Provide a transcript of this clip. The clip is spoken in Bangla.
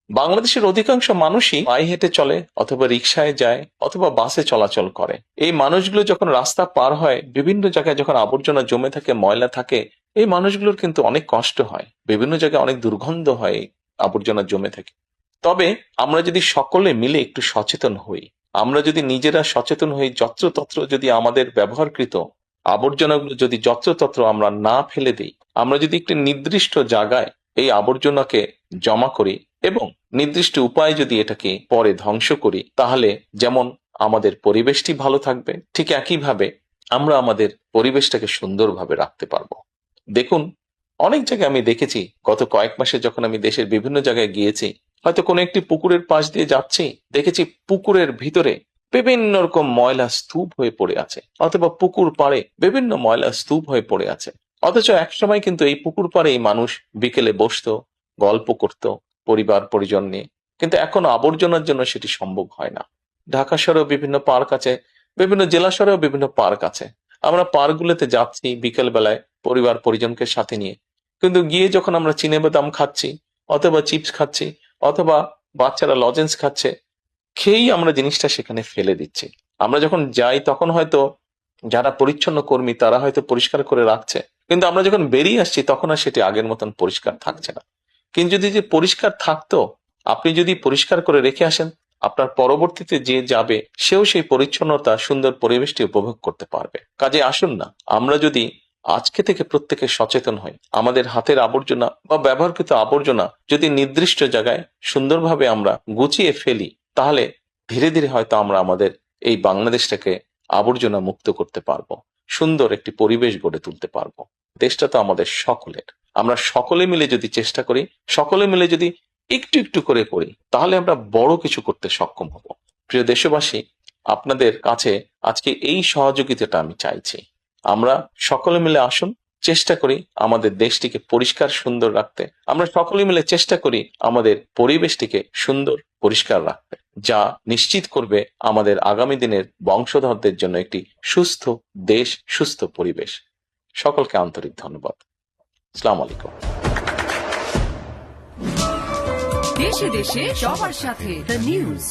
বাংলাদেশের অধিকাংশ মানুষই পায়ে হেঁটে চলে, অথবা রিকশায় যায়, অথবা বাসে চলাচল করে। এই মানুষগুলো যখন রাস্তা পার হয়, বিভিন্ন জায়গায় যখন আবর্জনা জমে থাকে, ময়লা থাকে, এই মানুষগুলোর কিন্তু অনেক কষ্ট হয়, বিভিন্ন জায়গায় অনেক দুর্গন্ধ হয় আবর্জনা জমে থাকে। তবে আমরা যদি সকলে মিলে একটু সচেতন হই, আমরা যদি নিজেরা সচেতন হই, যত্রতত্র যদি আমাদের ব্যবহারকৃত আবর্জনাগুলো যদি যত্রতত্র আমরা না ফেলে দিই, আমরা যদি একটি নির্দিষ্ট জায়গায় এই আবর্জনাকে জমা করি এবং নির্দিষ্ট উপায়ে যদি এটাকে পরে ধ্বংস করি, তাহলে যেমন আমাদের পরিবেশটি ভালো থাকবে, ঠিক একইভাবে আমরা আমাদের পরিবেশটাকে সুন্দরভাবে রাখতে পারবো। দেখুন, অনেক জায়গায় আমি দেখেছি, গত কয়েক মাসে যখন আমি দেশের বিভিন্ন জায়গায় গিয়েছি, হয়তো কোনো একটি পুকুরের পাশ দিয়ে যাচ্ছি, দেখেছি পুকুরের ভিতরে বিভিন্ন রকম ময়লা স্তূপ হয়ে পড়ে আছে, অথবা পুকুর পাড়ে বিভিন্ন ময়লা স্তূপ হয়ে পড়ে আছে। অথচ একসময় কিন্তু এই পুকুর পাড়ে এই মানুষ বিকেলে বসতো, গল্প করত পরিবার পরিজন নিয়ে, কিন্তু এখন আবর্জনার জন্য সেটি সম্ভব হয় না। ঢাকা শহরেও বিভিন্ন পার্ক আছে, বিভিন্ন জেলা শহরেও বিভিন্ন পার্ক আছে। আমরা পার্কগুলোতে যাচ্ছি বিকেল বেলায় পরিবার পরিজনকে সাথে নিয়ে, কিন্তু গিয়ে যখন আমরা চিনেবাদাম খাচ্ছি, অথবা চিপস খাচ্ছি, অথবা বাচ্চারা লজেন্স খাচ্ছে, খেয়েই আমরা জিনিসটা সেখানে ফেলে দিচ্ছি। আমরা যখন যাই তখন হয়তো যারা পরিচ্ছন্ন কর্মী তারা হয়তো পরিষ্কার করে রাখছে, কিন্তু আমরা যখন বেরিয়ে আসছি তখন আর সেটি আগের মতন পরিষ্কার থাকছে না। কিন্তু যদি যে পরিষ্কার থাকতো, আপনি যদি পরিষ্কার করে রেখে আসেন, আপনার পরবর্তীতে যে যাবে সেও সেই পরিচ্ছন্নতা, সুন্দর পরিবেশটি উপভোগ করতে পারবে। কাজে আসুন না, আমরা যদি আজকে থেকে প্রত্যেকে সচেতন হই, আমাদের হাতের আবর্জনা বা ব্যবহৃত আবর্জনা যদি নির্দিষ্ট জায়গায় সুন্দরভাবে আমরা গুছিয়ে ফেলি, তাহলে ধীরে ধীরে হয়তো আমরা আমাদের এই বাংলাদেশটাকে আবর্জনা মুক্ত করতে পারবো, সুন্দর একটি পরিবেশ গড়ে তুলতে পারবো। দেশটা তো আমাদের সকলের। আমরা সকলে মিলে যদি চেষ্টা করি, সকলে মিলে যদি একটু একটু করে করি, তাহলে আমরা বড় কিছু করতে সক্ষম হব। প্রিয় দেশবাসী, আপনাদের কাছে আজকে এই সহযোগিতাটা আমি চাইছি। আমরা সকলে মিলে আসুন, চেষ্টা করি আমাদের দেশটিকে পরিষ্কার সুন্দর রাখতে। আমরা সকলে মিলে চেষ্টা করি আমাদের পরিবেশটিকে সুন্দর পরিষ্কার রাখতে, যা নিশ্চিত করবে আমাদের আগামী দিনের বংশধরদের জন্য একটি সুস্থ দেশ, সুস্থ পরিবেশ। সকলকে আন্তরিক ধন্যবাদ। আসসালামু আলাইকুম। দেশে দেশে সবার সাথে দ্য নিউজ।